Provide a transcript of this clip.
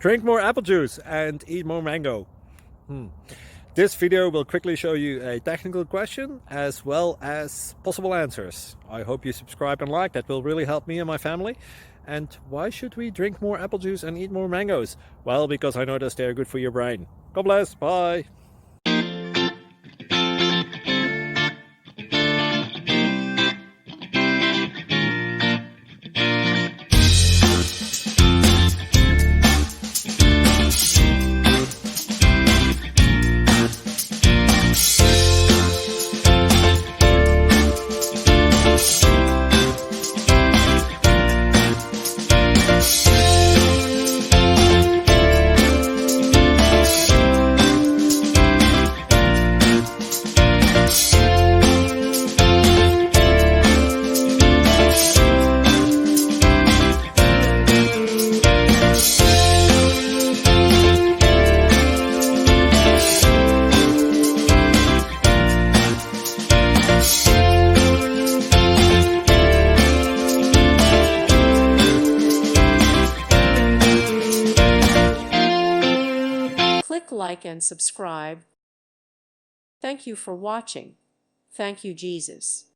Drink more apple juice and eat more mango. This video will quickly show you a technical question as well as possible answers. I hope you subscribe and like, that will really help me and my family. And why should we drink more apple juice and eat more mangoes? Well, because I noticed they're good for your brain. God bless, bye! Click like and subscribe. Thank you for watching. Thank you, Jesus.